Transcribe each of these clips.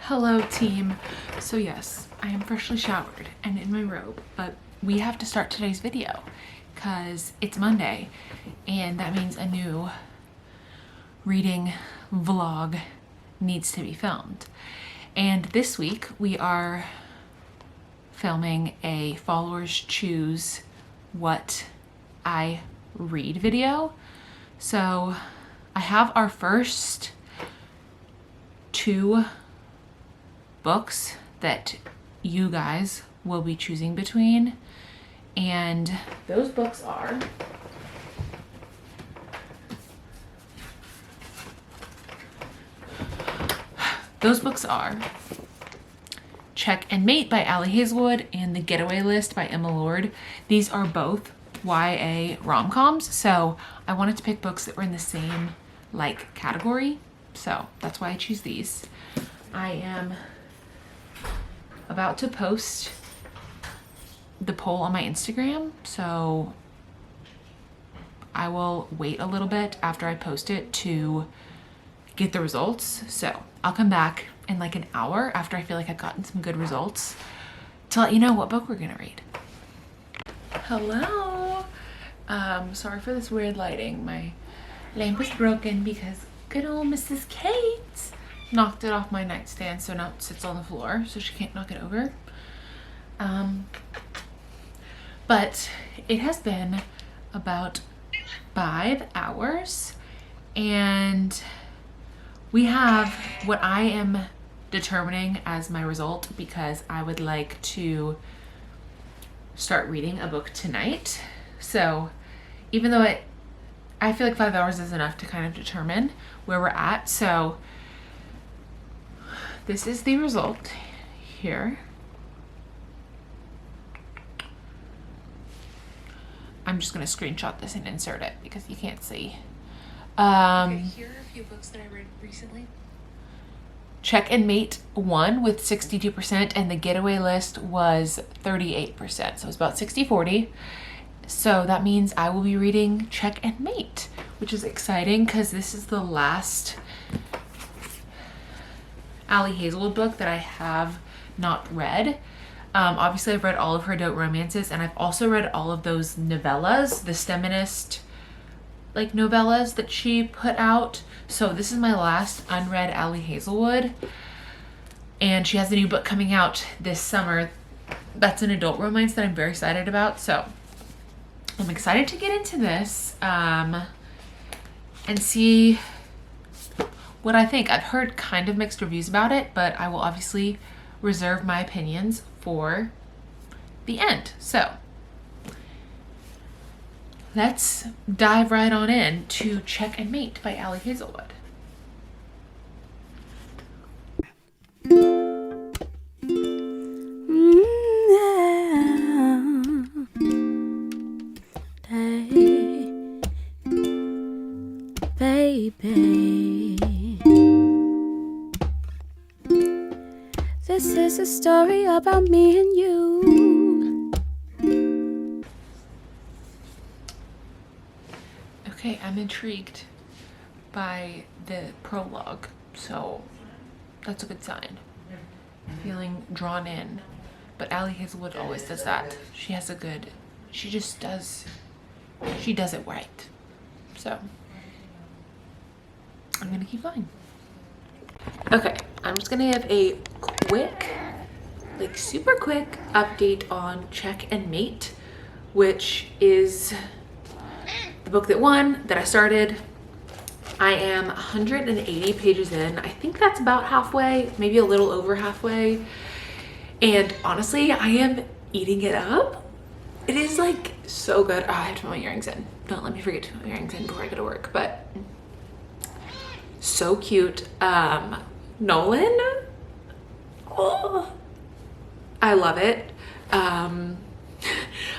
Hello team. So yes, I am freshly showered and in my robe, but we have to start today's video because it's Monday and that means a new reading vlog needs to be filmed. And this week we are filming a followers choose what I read video. So I have our first two books that you guys will be choosing between, and those books are Check and Mate by Allie Hazelwood and The Getaway List by Emma Lord. These are both YA rom-coms, so I wanted to pick books that were in the same like category, so that's why I choose these. I am about to post the poll on my Instagram, so I will wait a little bit after I post it to get the results. So I'll come back in like an hour after I feel like I've gotten some good results to let you know what book we're gonna read. Hello. Sorry for this weird lighting. My lamp is broken because good old Mrs. Kate knocked it off my nightstand, so now it sits on the floor so she can't knock it over. But it has been about 5 hours and we have what I am determining as my result, because I would like to start reading a book tonight. So even though I feel like 5 hours is enough to kind of determine where we're at. So this is the result here. I'm just gonna screenshot this and insert it because you can't see. Okay, here are a few books that I read recently. Check and Mate won with 62% and The Getaway List was 38%. So it's about 60-40. So that means I will be reading Check and Mate, which is exciting because this is the last Allie Hazelwood book that I have not read. Obviously I've read all of her adult romances, and I've also read all of those novellas, the feminist like novellas that she put out. So this is my last unread Allie Hazelwood, and she has a new book coming out this summer that's an adult romance that I'm very excited about. So I'm excited to get into this and see what I think. I've heard kind of mixed reviews about it, but I will obviously reserve my opinions for the end. So let's dive right on in to Check and Mate by Allie Hazelwood. Baby, this is a story about me and you. Okay, I'm intrigued by the prologue, so that's a good sign. Feeling drawn in, but Allie Hazelwood always does that. She does it right. So I'm gonna keep going. Okay, I'm just gonna give a quick, like super quick update on Check and Mate, which is the book that won, that I started. I am 180 pages in. I think that's about halfway, maybe a little over halfway. And honestly, I am eating it up. It is like so good. Oh, I have to put my earrings in. Don't let me forget to put my earrings in before I go to work, but so cute. Nolan, oh, I love it. I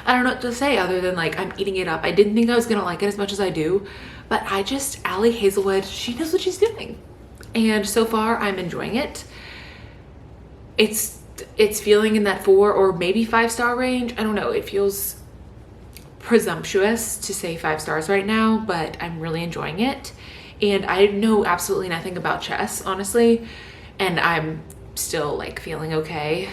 don't know what to say other than like I'm eating it up. I didn't think I was gonna like it as much as I do, but Allie Hazelwood, she knows what she's doing, and so far I'm enjoying it. It's feeling in that 4 or maybe 5-star range. I don't know, it feels presumptuous to say 5 stars right now, but I'm really enjoying it. And I know absolutely nothing about chess, honestly, and I'm still like feeling okay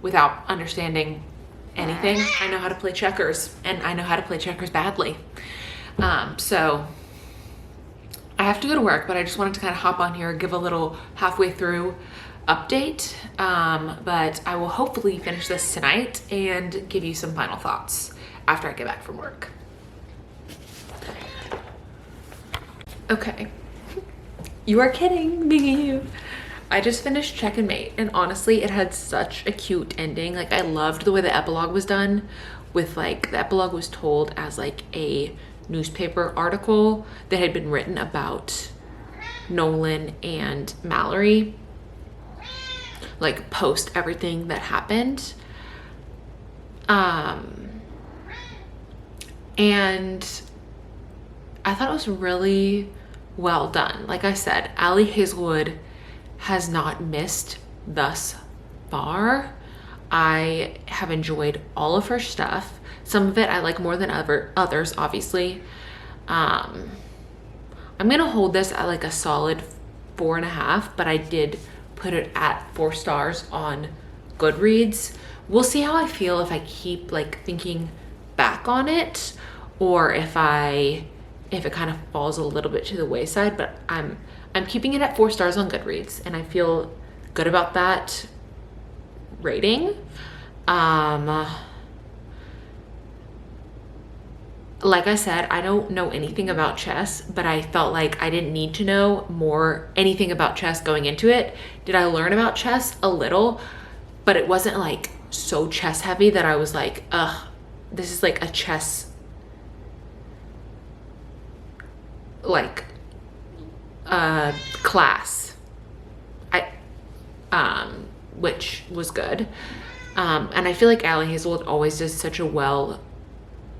without understanding anything. I know how to play checkers, and I know how to play checkers badly. So I have to go to work, but I just wanted to kind of hop on here, give a little halfway through update. But I will hopefully finish this tonight and give you some final thoughts after I get back from work. Okay. You are kidding me. I just finished Check and Mate, and honestly, it had such a cute ending. Like, I loved the way the epilogue was done with, like, the epilogue was told as like a newspaper article that had been written about Nolan and Mallory, like post everything that happened. And I thought it was really well done. Like I said, Ali Hazelwood has not missed thus far. I have enjoyed all of her stuff. Some of it I like more than others, obviously. I'm gonna hold this at like a solid 4.5, but I did put it at 4 stars on Goodreads. We'll see how I feel if I keep like thinking back on it, or if it kind of falls a little bit to the wayside, but I'm keeping it at 4 stars on Goodreads, and I feel good about that rating. Like I said, I don't know anything about chess, but I felt like I didn't need to know anything about chess going into it. Did I learn about chess? A little, but it wasn't like so chess heavy that I was like, ugh, this is like a chess like class. Which was good. And I feel like Ali Hazelwood always does such a well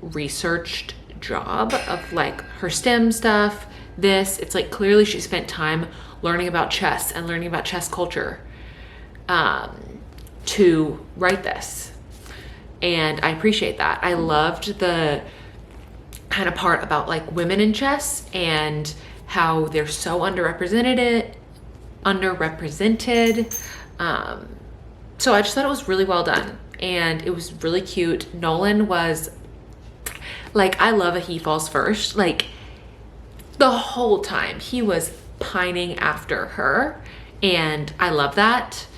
researched job of like her STEM stuff. It's like clearly she spent time learning about chess and learning about chess culture to write this, and I appreciate that. I loved the kind of part about like women in chess and how they're so underrepresented. So I just thought it was really well done, and it was really cute. Nolan was like, I love a he falls first. Like the whole time he was pining after her, and I love that.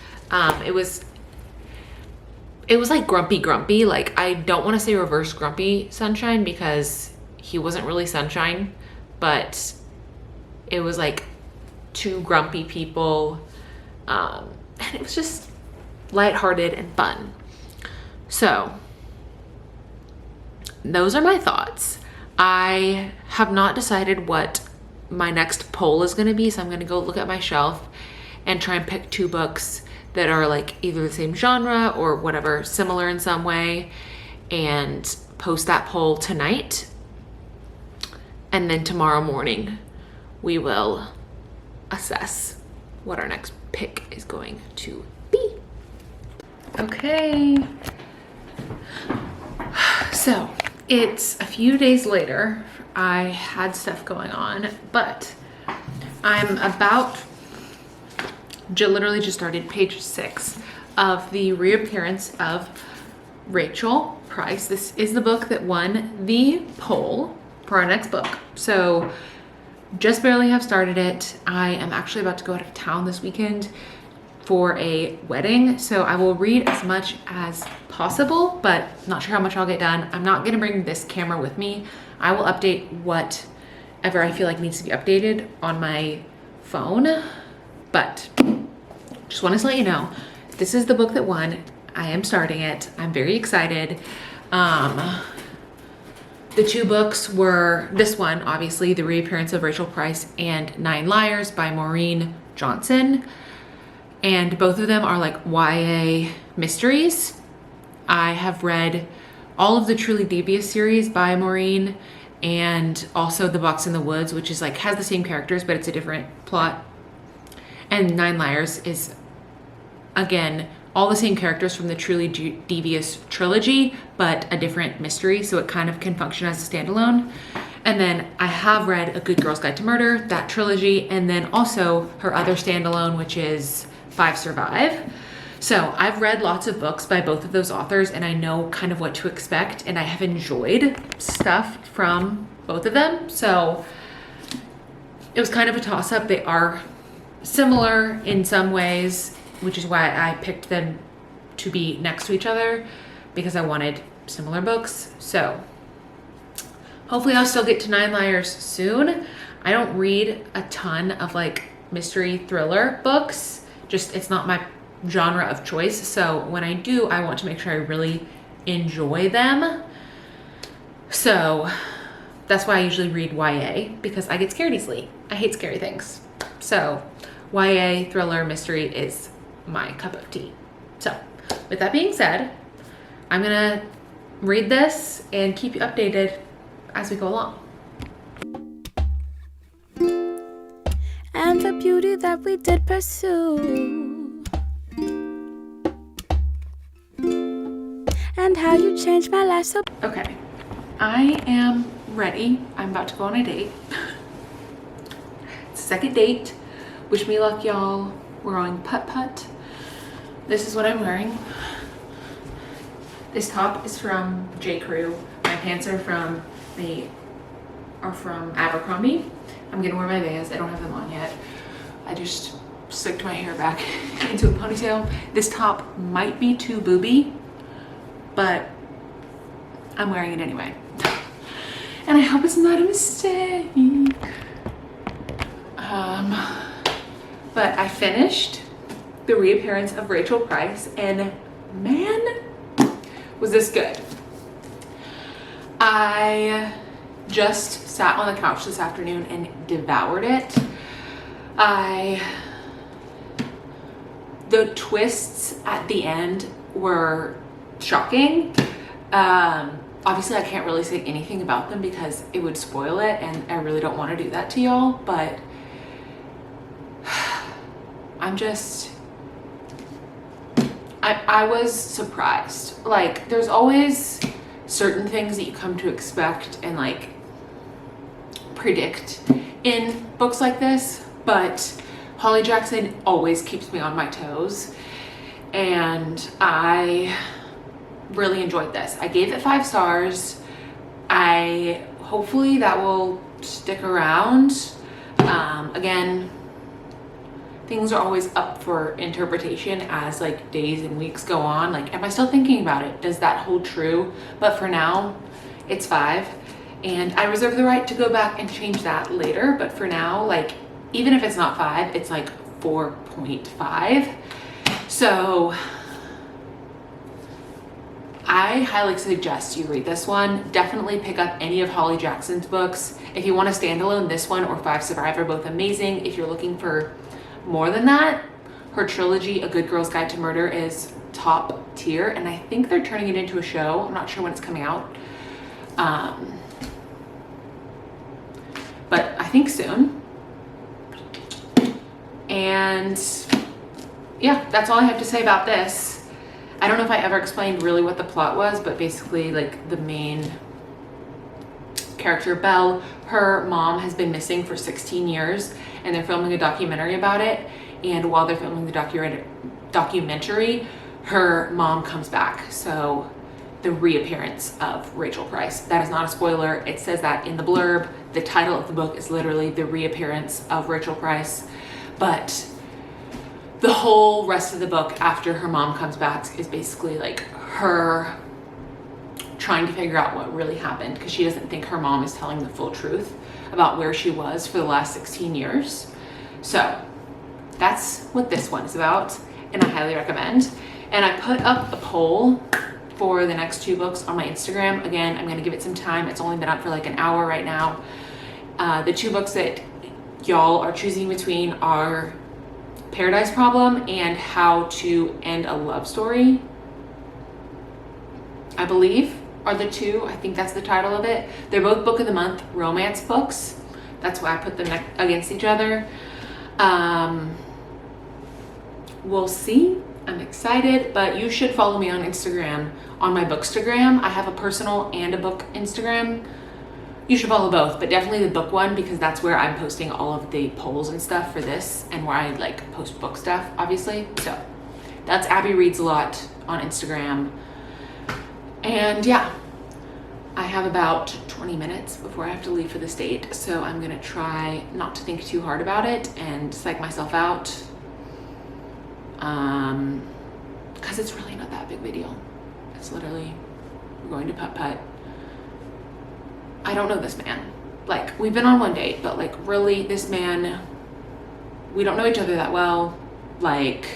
It was like grumpy. Like, I don't want to say reverse grumpy sunshine, because he wasn't really sunshine, but it was like 2 grumpy people. And it was just lighthearted and fun. So those are my thoughts. I have not decided what my next poll is going to be, so I'm going to go look at my shelf and try and pick 2 books that are like either the same genre or whatever, similar in some way, and post that poll tonight. And then tomorrow morning we will assess what our next pick is going to be. Okay. So it's a few days later. I had stuff going on, but I'm about literally just started page 6 of the reappearance of Rachel Price. This is the book that won the poll for our next book. So just barely have started it. I am actually about to go out of town this weekend for a wedding, so I will read as much as possible, but not sure how much I'll get done. I'm not gonna bring this camera with me. I will update whatever I feel like needs to be updated on my phone, but just wanted to let you know, this is the book that won. I am starting it. I'm very excited. The 2 books were this one, obviously, The Reappearance of Rachel Price, and 9 Liars by Maureen Johnson. And both of them are like YA mysteries. I have read all of the Truly Devious series by Maureen, and also The Box in the Woods, which is like has the same characters, but it's a different plot. And 9 Liars is, again, all the same characters from the Truly Devious trilogy, but a different mystery, so it kind of can function as a standalone. And then I have read A Good Girl's Guide to Murder, that trilogy, and then also her other standalone, which is Five Survive. So I've read lots of books by both of those authors, and I know kind of what to expect, and I have enjoyed stuff from both of them. So it was kind of a toss-up. They are similar in some ways, which is why I picked them to be next to each other, because I wanted similar books. So hopefully I'll still get to Nine Liars soon. I don't read a ton of like mystery thriller books. Just, it's not my genre of choice. So when I do, I want to make sure I really enjoy them. So that's why I usually read YA, because I get scared easily. I hate scary things. So YA, thriller, mystery is my cup of tea. So with that being said, I'm gonna read this and keep you updated as we go along. And the beauty that we did pursue, and how you changed my life so. Okay, I am ready. I'm about to go on a date. It's a second date. Wish me luck, y'all. We're going putt-putt. This is what I'm wearing. This top is from J. Crew. My pants are from Abercrombie. I'm gonna wear my Vans. I don't have them on yet. I just slicked my hair back into a ponytail. This top might be too booby, but I'm wearing it anyway. And I hope it's not a mistake. But I finished the reappearance of Rachel Price, and man, was this good. I just sat on the couch this afternoon and devoured it. The twists at the end were shocking. Obviously I can't really say anything about them because it would spoil it, and I really don't want to do that to y'all, but I was surprised. Like, there's always certain things that you come to expect and like predict in books like this, but Holly Jackson always keeps me on my toes, and I really enjoyed this. I gave it 5 stars. Hopefully that will stick around. Again, things are always up for interpretation as like days and weeks go on. Like, am I still thinking about it? Does that hold true? But for now, it's 5. And I reserve the right to go back and change that later. But for now, like, even if it's not 5, it's like 4.5. So I highly suggest you read this one. Definitely pick up any of Holly Jackson's books. If you want a standalone, this one or Five Survive are both amazing. If you're looking for more than that, her trilogy, A Good Girl's Guide to Murder, is top tier, and I think they're turning it into a show. I'm not sure when it's coming out. But I think soon. And yeah, that's all I have to say about this. I don't know if I ever explained really what the plot was, but basically, like, the main character, Belle, her mom has been missing for 16 years, and they're filming a documentary about it. And while they're filming the documentary, her mom comes back. So the reappearance of Rachel Price. That is not a spoiler. It says that in the blurb. The title of the book is literally The Reappearance of Rachel Price. But the whole rest of the book after her mom comes back is basically like her trying to figure out what really happened, because she doesn't think her mom is telling the full truth about where she was for the last 16 years. So that's what this one is about, and I highly recommend. And I put up a poll for the next 2 books on my Instagram. Again, I'm going to give it some time. It's only been up for like an hour right now. The 2 books that y'all are choosing between are Paradise Problem and How to End a Love Story, I believe, are the 2. I think that's the title of it. They're both book of the month romance books. That's why I put them against each other. We'll see. I'm excited, but you should follow me on Instagram, on my bookstagram. I have a personal and a book Instagram. you should follow both, but definitely the book one, because that's where I'm posting all of the polls and stuff for this, and where I like post book stuff, obviously. So that's Abby Reads a Lot on Instagram. And yeah, I have about 20 minutes before I have to leave for the state, so I'm gonna try not to think too hard about it and psych myself out, because it's really not that big of a deal. It's literally, we're going to putt-putt. I don't know this man. Like, we've been on one date, but like really this man, we don't know each other that well. Like,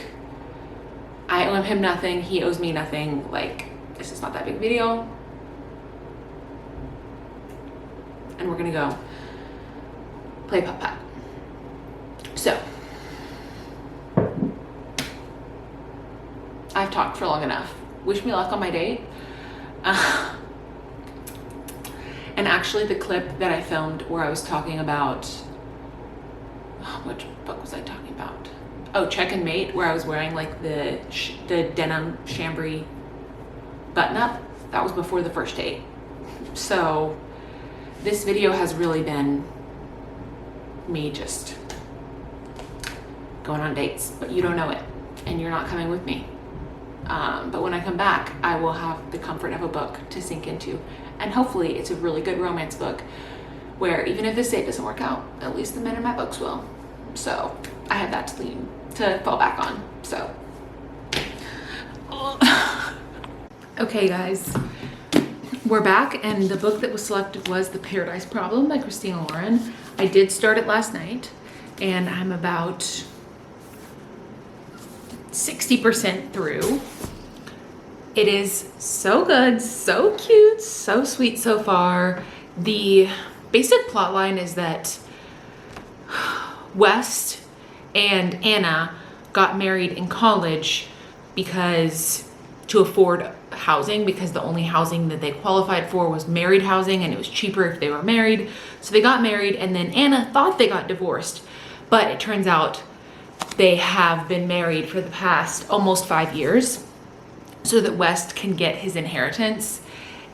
I owe him nothing, he owes me nothing. Like, this is not that big of a deal. And we're gonna go play putt-putt. So, I've talked for long enough. Wish me luck on my date. And actually the clip that I filmed where I was talking about, which book was I talking about? Oh, Check and Mate, where I was wearing like the denim chambray button up. That was before the first date. So this video has really been me just going on dates, but you don't know it and you're not coming with me. But when I come back, I will have the comfort of a book to sink into. And hopefully it's a really good romance book where even if this date doesn't work out, at least the men in my books will. So I have that to fall back on, so. Okay guys, we're back, and the book that was selected was The Paradise Problem by Christina Lauren. I did start it last night and I'm about 60% through. It is so good, so cute, so sweet so far. The basic plot line is that West and Anna got married in college to afford housing, because the only housing that they qualified for was married housing, and it was cheaper if they were married. So they got married, and then Anna thought they got divorced, but it turns out they have been married for the past almost 5 years, so that West can get his inheritance.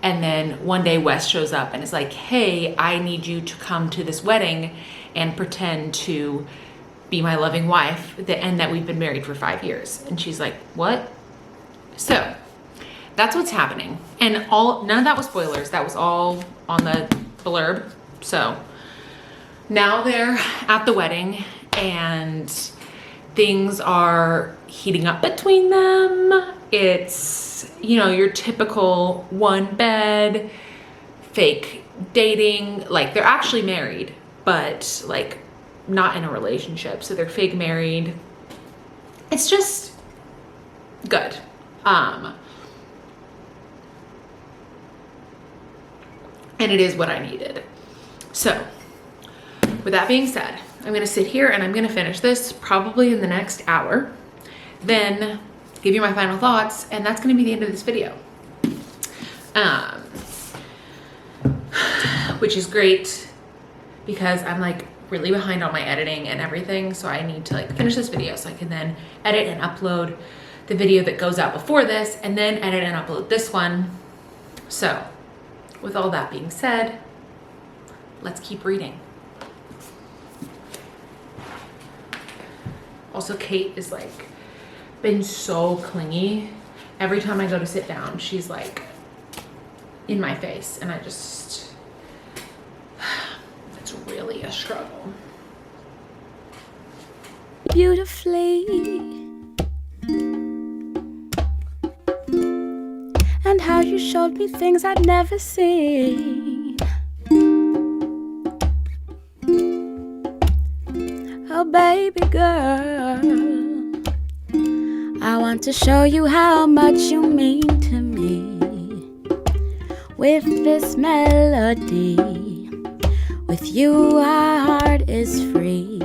And then one day West shows up and is like, hey, I need you to come to this wedding and pretend to be my loving wife, and that we've been married for 5 years. And she's like, what? So that's what's happening. And none of that was spoilers. That was all on the blurb. So now they're at the wedding and things are heating up between them. It's, you know, your typical one bed, fake dating. Like, they're actually married, but like not in a relationship. So they're fake married. It's just good. And it is what I needed. So with that being said, I'm gonna sit here and I'm gonna finish this probably in the next hour, then give you my final thoughts, and that's gonna be the end of this video. Which is great because I'm like really behind on my editing and everything, so I need to like finish this video so I can then edit and upload the video that goes out before this, and then edit and upload this one. So with all that being said, let's keep reading. Also, Kate is like been so clingy. Every time I go to sit down, she's like in my face, and it's really a struggle. Beautifully, and how you showed me things I'd never seen. Oh baby girl, I want to show you how much you mean to me. With this melody, with you our heart is free.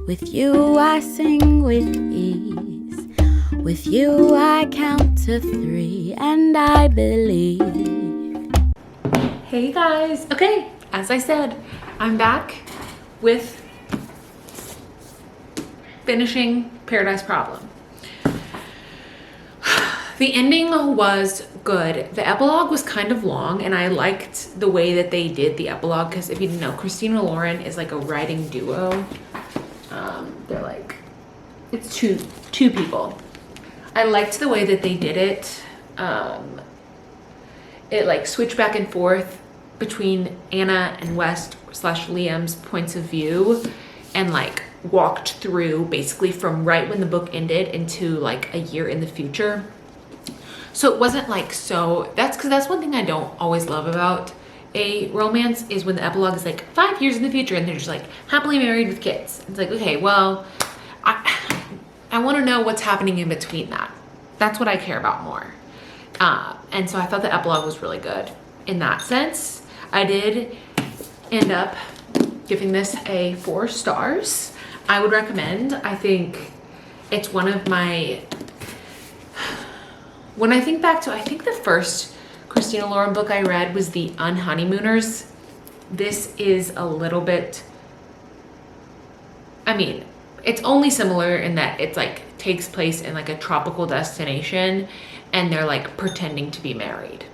With you I sing with ease. With you I count to 3 and I believe. Hey guys, okay, as I said, I'm back with finishing Paradise Problem. The ending was good. The epilogue was kind of long, and I liked the way that they did the epilogue, because if you didn't know, Christina Lauren is like a writing duo. They're like, it's two people. I liked the way that they did it. It like switched back and forth between Anna and West / Liam's points of view, and like walked through basically from right when the book ended into like a year in the future. So it wasn't like, so that's because that's one thing I don't always love about a romance, is when the epilogue is like 5 years in the future and they're just like happily married with kids. It's like, okay, well, I want to know what's happening in between that. That's what I care about more. And so I thought the epilogue was really good in that sense. I did end up giving this a 4 stars. I would recommend. I think it's one of my, when I think back to, I think the first Christina Lauren book I read was The Unhoneymooners. This is a little bit, I mean, it's only similar in that it's like takes place in like a tropical destination and they're like pretending to be married.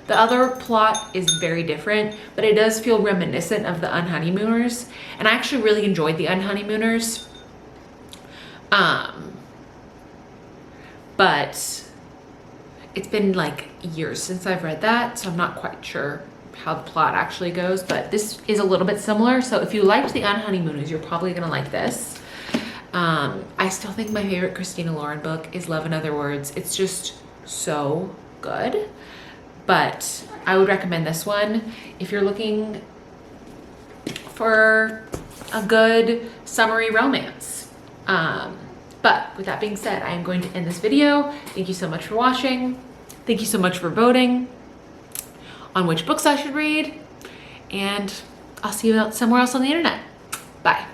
The other plot is very different, but it does feel reminiscent of The Unhoneymooners, and I actually really enjoyed The Unhoneymooners. But it's been like years since I've read that, so I'm not quite sure how the plot actually goes, but this is a little bit similar. So if you liked The Unhoneymooners, you're probably gonna like this. I still think my favorite Christina Lauren book is Love in Other Words. It's just so good. But I would recommend this one if you're looking for a good summery romance. But with that being said, I am going to end this video. Thank you so much for watching. Thank you so much for voting on which books I should read. And I'll see you somewhere else on the internet. Bye.